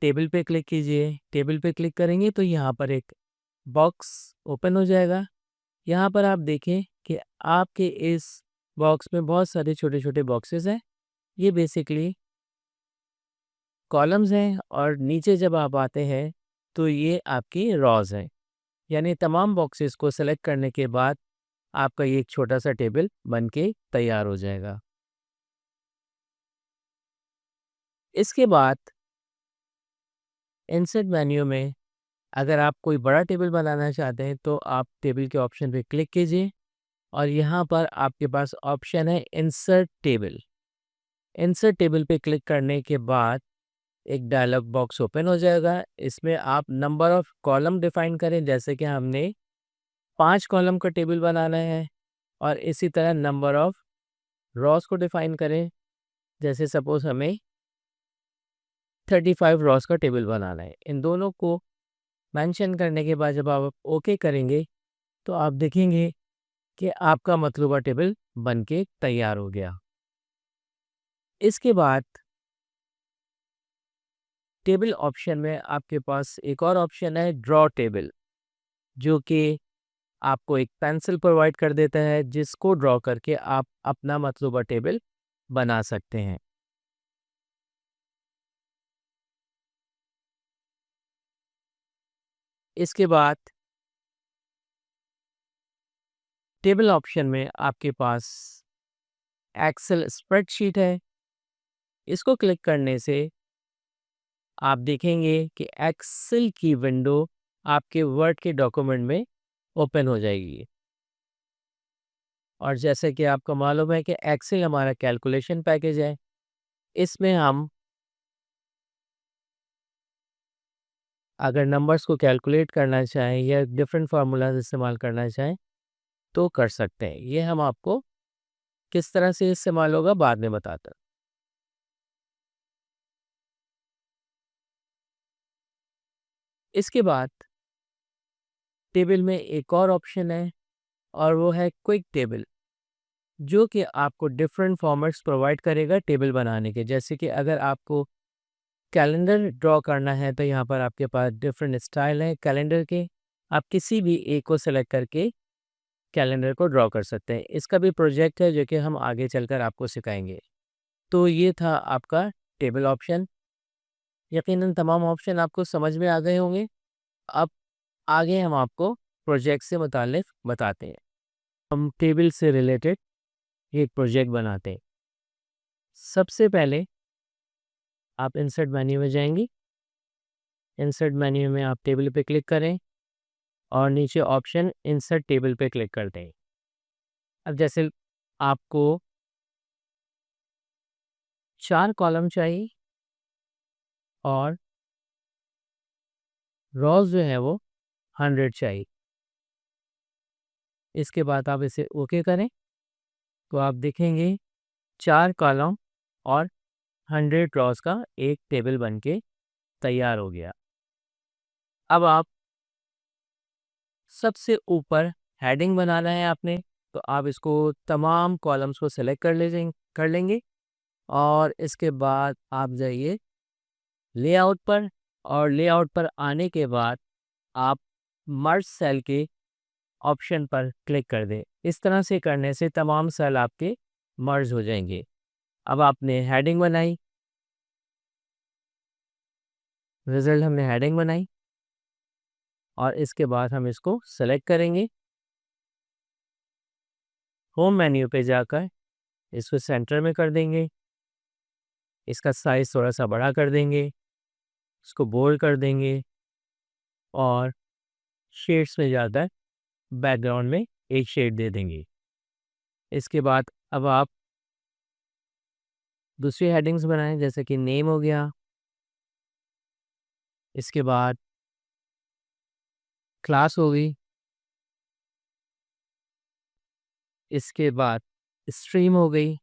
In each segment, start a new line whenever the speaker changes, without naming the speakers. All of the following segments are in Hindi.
टेबल पे क्लिक कीजिए। टेबल पे क्लिक करेंगे तो यहाँ पर एक बॉक्स ओपन हो जाएगा। यहाँ पर आप देखें कि आपके इस बॉक्स में बहुत सारे छोटे-छोटे बॉक्सेस हैं। ये बेसिकली कॉलम्स हैं और नीचे जब आप आते हैं तो ये आपकी रॉज़ हैं। यानी तमाम बॉक्सेस को सेलेक्ट करने के बाद आपका ये एक छोटा-सा टेबल बन के तैयार हो जाएगा। इसके बाद इंसर्ट मेन्यू में अगर आप कोई बड़ा टेबल बनाना चाहते हैं तो आप टेबल के ऑप्शन पे क्लिक कीजिए और यहाँ पर आपके पास ऑप्शन है इंसर्ट टेबल। इंसर्ट टेबल पे क्लिक करने के बाद एक डायलॉग बॉक्स ओपन हो जाएगा। इसमें आप नंबर ऑफ कॉलम डिफाइन करें, जैसे कि हमने 5 कॉलम का टेबल बनाना है और इसी तरह नंबर ऑफ रॉस को डिफाइन करें, जैसे सपोज हमें 35 रॉस का टेबल बनाना है। इन दोनों को मेंशन करने के बाद जब आप ओके करेंगे तो आप देखेंगे कि आपका मतलूबा टेबल बन के तैयार हो गया। इसके बाद टेबल ऑप्शन में आपके पास एक और ऑप्शन है ड्रॉ टेबल, जो कि आपको एक पेंसिल प्रोवाइड कर देता है जिसको ड्रॉ करके आप अपना मतलूबा टेबल बना सकते हैं। इसके बाद टेबल ऑप्शन में आपके पास एक्सेल स्प्रेडशीट है। इसको क्लिक करने से आप देखेंगे कि एक्सेल की विंडो आपके वर्ड के डॉक्यूमेंट में ओपन हो जाएगी। और जैसे कि आपको मालूम है कि एक्सेल हमारा कैलकुलेशन पैकेज है। इसमें हम अगर नंबर्स को कैलकुलेट करना चाहें या डिफरेंट फार्मूलाज इस्तेमाल करना चाहें तो कर सकते हैं। ये हम आपको किस तरह से इस्तेमाल होगा बाद में बताता हूँ। इसके बाद टेबल में एक और ऑप्शन है और वो है क्विक टेबल, जो कि आपको डिफरेंट फॉर्मेट्स प्रोवाइड करेगा टेबल बनाने के। जैसे कि अगर आपको कैलेंडर ड्रॉ करना है तो यहाँ पर आपके पास डिफरेंट स्टाइल है कैलेंडर के। आप किसी भी एक को सेलेक्ट करके कैलेंडर को ड्रॉ कर सकते हैं। इसका भी प्रोजेक्ट है जो कि हम आगे चलकर आपको सिखाएंगे। तो ये था आपका टेबल ऑप्शन। यकीनन तमाम ऑप्शन आपको समझ में आ गए होंगे। अब आगे हम आपको प्रोजेक्ट से मुताल्लिक़ बताते हैं। हम टेबल से रिलेटेड एक प्रोजेक्ट बनाते हैं। सबसे पहले आप इंसर्ट मेन्यू में जाएंगी। इंसर्ट मेन्यू में आप टेबल पे क्लिक करें और नीचे ऑप्शन इंसर्ट टेबल पे क्लिक कर दें। अब जैसे आपको 4 कॉलम चाहिए और रॉज जो है वो 100 चाहिए। इसके बाद आप इसे ओके करें तो आप देखेंगे 4 कॉलम और 100 रॉज का एक टेबल बन के तैयार हो गया। अब आप सबसे ऊपर हेडिंग बनाना है आपने, तो आप इसको तमाम कॉलम्स को सेलेक्ट कर लेंगे और इसके बाद आप जाइए लेआउट पर और लेआउट पर आने के बाद आप मर्ज सेल के ऑप्शन पर क्लिक कर दें। इस तरह से करने से तमाम सेल आपके मर्ज हो जाएंगे। अब आपने हेडिंग बनाई, रिजल्ट हमने हेडिंग बनाई और इसके बाद हम इसको सेलेक्ट करेंगे। होम मेन्यू पे जाकर इसको सेंटर में कर देंगे। इसका साइज़ थोड़ा सा बड़ा कर देंगे, इसको बोल्ड कर देंगे और शेड्स में जाकर बैकग्राउंड में एक शेड दे देंगे। इसके बाद अब आप दूसरी हेडिंग्स बनाएं, जैसे कि नेम हो गया। इसके बाद क्लास हो गई। इसके बाद स्ट्रीम हो गई।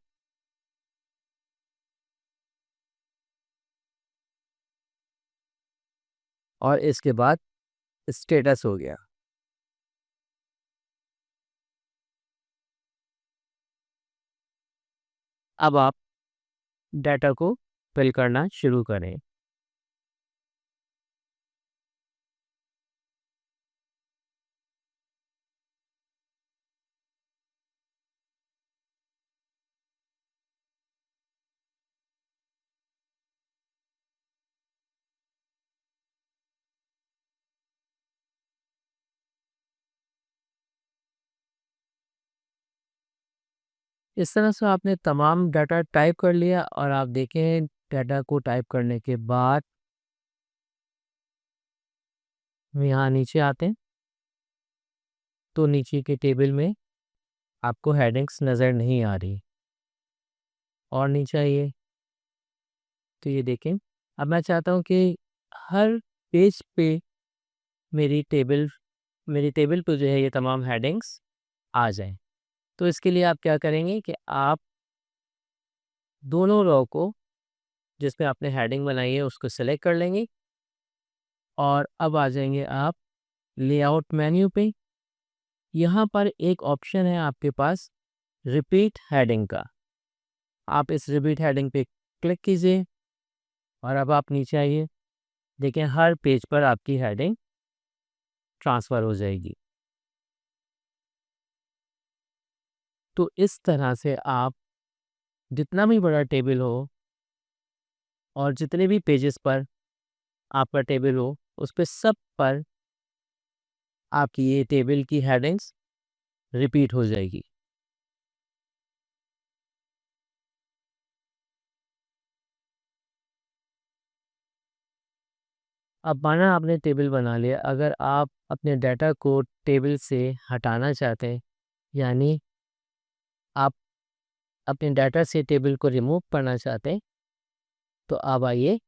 और इसके बाद स्टेटस हो गया। अब आप डाटा को फिल करना शुरू करें। इस तरह से आपने तमाम डाटा टाइप कर लिया और आप देखें डाटा को टाइप करने के बाद हम यहाँ नीचे आते हैं, तो नीचे के टेबल में आपको हेडिंग्स नज़र नहीं आ रही। और नीचे आइए, तो ये देखें, अब मैं चाहता हूँ कि हर पेज पे मेरी टेबल मेरी टेबल पे जो है ये तमाम हेडिंग्स आ जाएँ। तो इसके लिए आप क्या करेंगे कि आप दोनों रो को जिसमें आपने हेडिंग बनाई है उसको सेलेक्ट कर लेंगे और अब आ जाएंगे आप लेआउट मेन्यू पे। यहाँ पर एक ऑप्शन है आपके पास रिपीट हेडिंग का। आप इस रिपीट हेडिंग पे क्लिक कीजिए और अब आप नीचे आइए, देखें हर पेज पर आपकी हेडिंग ट्रांसफ़र हो जाएगी। तो इस तरह से आप जितना भी बड़ा टेबल हो और जितने भी पेजेस पर आपका टेबल हो उस पे सब पर आपकी ये टेबल की हेडिंग्स रिपीट हो जाएगी। अब माना आपने टेबल बना लिया, अगर आप अपने डाटा को टेबल से हटाना चाहते हैं, यानी आप अपने डाटा से टेबल को रिमूव करना चाहते हैं, तो आप आइए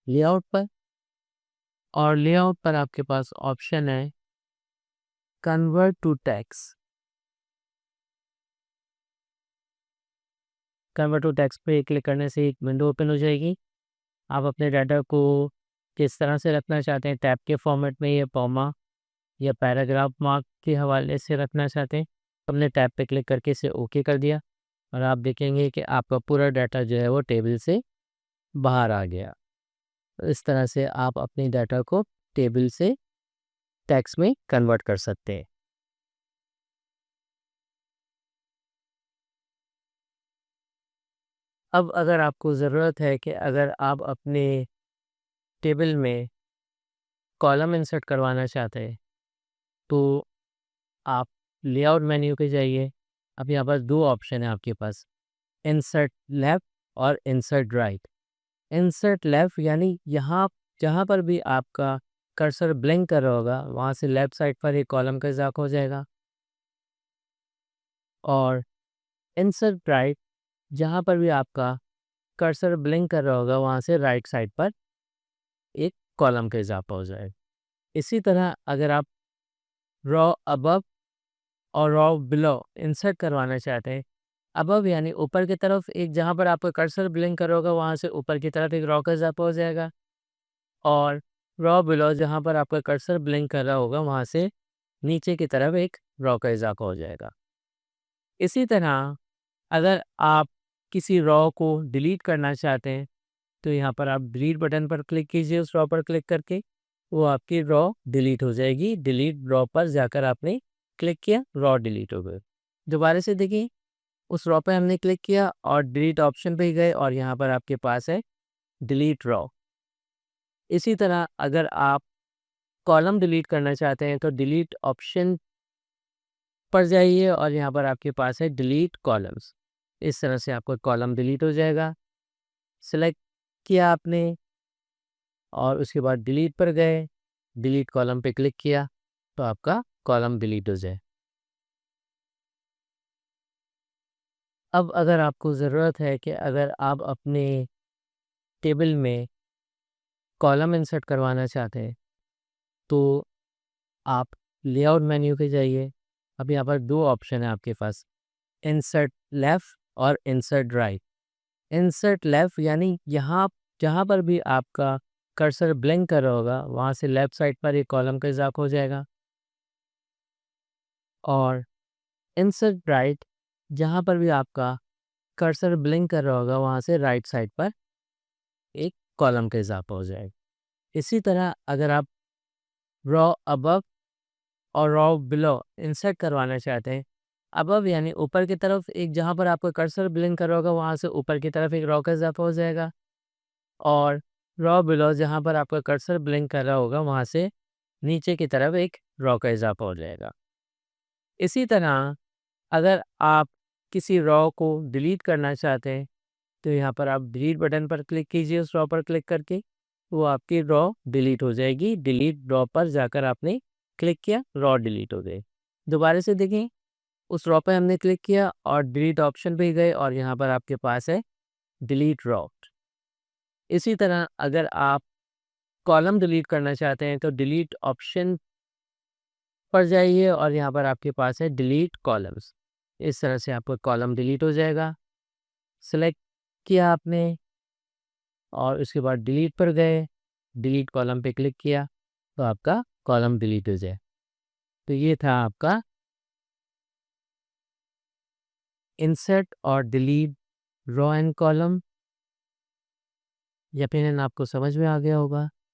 लेआउट पर और लेआउट पर आपके पास ऑप्शन है convert to text. Convert to text पे क्लिक करने से एक विंडो ओपन हो जाएगी। आप अपने डाटा को किस तरह से रखना चाहते हैं, टैब के फॉर्मेट में या कॉमा या पैराग्राफ मार्क के हवाले से रखना चाहते हैं। हमने टैब पे क्लिक करके इसे ओके कर दिया और आप देखेंगे कि आपका पूरा डाटा जो है वो टेबल से बाहर आ गया। इस तरह से आप अपनी डाटा को टेबल से टेक्स्ट में कन्वर्ट कर सकते हैं। अब अगर आपको ज़रूरत है कि अगर आप अपने टेबल में कॉलम इंसर्ट करवाना चाहते हैं, तो आप लेआउट मेन्यू पे जाइए। अब यहाँ पर 2 ऑप्शन है आपके पास, इंसर्ट लेफ्ट और इंसर्ट राइट। इंसर्ट लेफ्ट यानी यहाँ जहाँ पर भी आपका कर्सर ब्लिंक कर रहा होगा, वहाँ से लेफ्ट साइड पर एक कॉलम का इज़ाफ़ा हो जाएगा। और इंसर्ट राइट, जहाँ पर भी आपका कर्सर ब्लिंक कर रहा होगा, वहाँ से राइट साइड पर एक कॉलम का इज़ाफ़ा हो जाएगा। इसी तरह अगर आप रॉ अबव और रॉ बिलो इंसर्ट करवाना चाहते हैं, अबव यानी ऊपर की तरफ एक जहाँ पर आपका कर्सर ब्लिंक कर रहा होगा, वहाँ से ऊपर की तरफ एक रॉ का इज़ाफ़ा हो जाएगा। और रॉ बिलो जहाँ पर आपका कर्सर ब्लिंक कर रहा होगा, वहाँ से नीचे की तरफ एक रॉ का इज़ाफ़ा हो जाएगा। इसी तरह अगर आप किसी रॉ को डिलीट करना चाहते हैं, तो यहाँ पर आप डिलीट बटन पर क्लिक कीजिए, उस रॉ पर क्लिक करके वो आपकी रॉ डिलीट हो जाएगी। डिलीट रॉ पर जाकर आपने क्लिक किया, रॉ डिलीट हो गई। दोबारा से देखिए, उस रॉ पे हमने क्लिक किया और डिलीट ऑप्शन पे ही गए और यहाँ पर आपके पास है डिलीट रॉ। इसी तरह अगर आप कॉलम डिलीट करना चाहते हैं, तो डिलीट ऑप्शन पर जाइए और यहाँ पर आपके पास है डिलीट कॉलम्स। इस तरह से आपका कॉलम डिलीट हो जाएगा। सेलेक्ट किया आपने और उसके बाद डिलीट पर गए, डिलीट कॉलम पे क्लिक किया, तो आपका कॉलम डिलीट हो जाए। अब अगर आपको ज़रूरत है कि अगर आप अपने टेबल में कॉलम इंसर्ट करवाना चाहते हैं, तो आप लेआउट मेन्यू पे जाइए। अब यहाँ पर 2 ऑप्शन है आपके पास, इंसर्ट लेफ्ट और इंसर्ट राइट। इंसर्ट लेफ्ट यानी यहाँ जहाँ पर भी आपका कर्सर ब्लिंक कर रहा होगा, वहाँ से लेफ्ट साइड पर एक कॉलम का इज़ाफ़ा हो जाएगा। और इंसर्ट राइट, जहाँ पर भी आपका कर्सर ब्लिंक कर रहा होगा, वहाँ से राइट साइड पर एक कॉलम का इज़ाफ़ा हो जाएगा। इसी तरह अगर आप रॉ अबव और रॉ बिलो इंसर्ट करवाना चाहते हैं, अबव यानी ऊपर की तरफ एक जहाँ पर आपका कर्सर ब्लिंक कर रहा होगा, वहाँ से ऊपर की तरफ एक रॉ का इज़ाफ़ा हो जाएगा। और रॉ बिलो जहाँ पर आपका कर्सर ब्लिंक कर रहा होगा, वहाँ से नीचे की तरफ एक रॉ का इजाफा हो जाएगा। इसी तरह अगर आप किसी रॉ को डिलीट करना चाहते हैं तो यहाँ पर आप डिलीट बटन पर क्लिक कीजिए, उस रॉ पर क्लिक करके वो आपकी रॉ डिलीट हो जाएगी। डिलीट रॉ पर जाकर आपने क्लिक किया, रॉ डिलीट हो गई। दोबारा से देखें, उस रॉ पे हमने क्लिक किया और डिलीट ऑप्शन पे गए और यहाँ पर आपके पास है डिलीट रॉ। इसी तरह अगर आप कॉलम डिलीट करना चाहते हैं तो डिलीट ऑप्शन पर जाइए और यहाँ पर आपके पास है डिलीट कॉलम्स। इस तरह से आपका कॉलम डिलीट हो जाएगा। सेलेक्ट किया आपने और उसके बाद डिलीट पर गए, डिलीट कॉलम पे क्लिक किया तो आपका कॉलम डिलीट हो जाए। तो ये था आपका इंसर्ट और डिलीट रॉ एंड कॉलम। यकीनन आपको समझ में आ गया होगा।